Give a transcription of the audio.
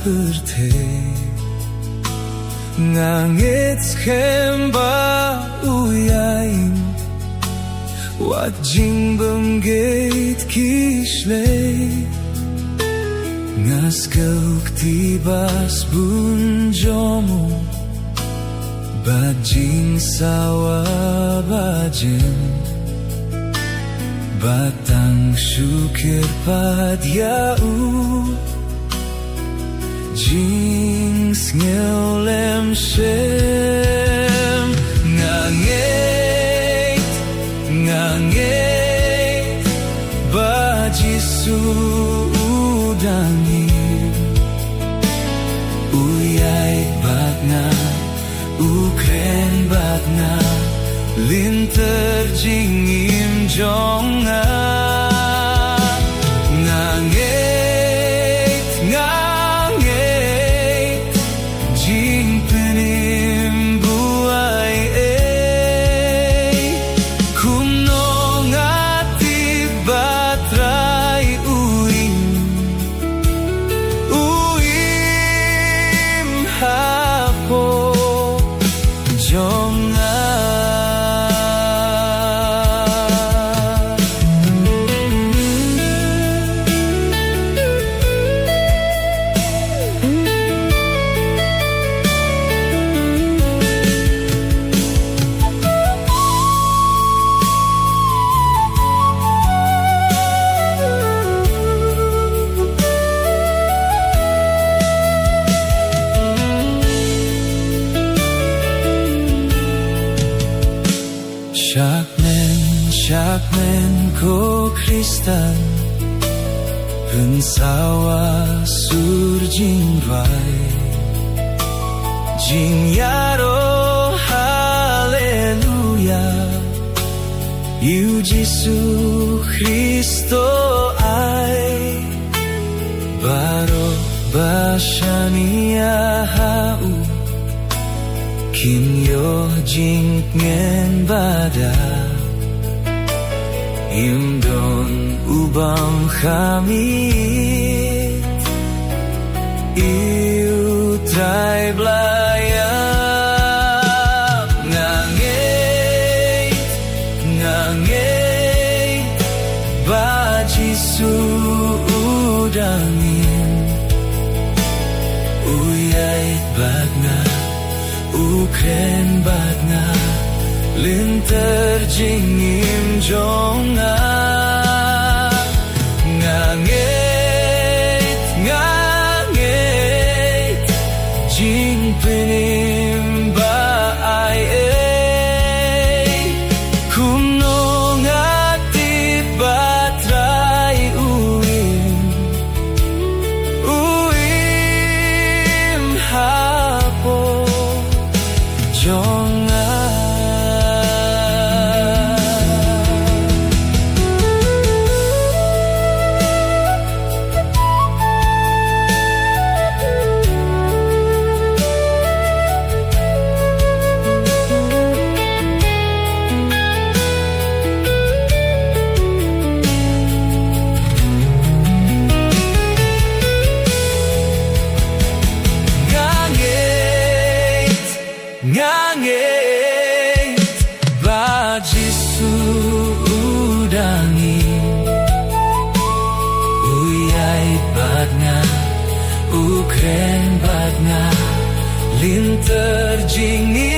berte ngangit skemba uyain wajing benggit kishley ngaskauk tibas bunjomo bajing sawa bajing batang syukir padyau jings ngeolem shem ngangit baji sudangir uyai batna ukren batna linter jingim jonga ngangit jing penim buai kumno ngati batrai uim hapo jonga Syakmen ko Kristan Pensawa surjing rai Jing yaro haleluya Yu Jesu Kristo ai Baro bashania hau Kim yo jing ngen badai Imdon ubam khamit Iutrai blaya Ngangit Baji sudangin Uyait batna Ukren batna Linter jingim jonga ngangit jing penim baai kumno ngati batrai uim hapo jonga ngangit baji sudangi uyai batna ukren batna linter jingin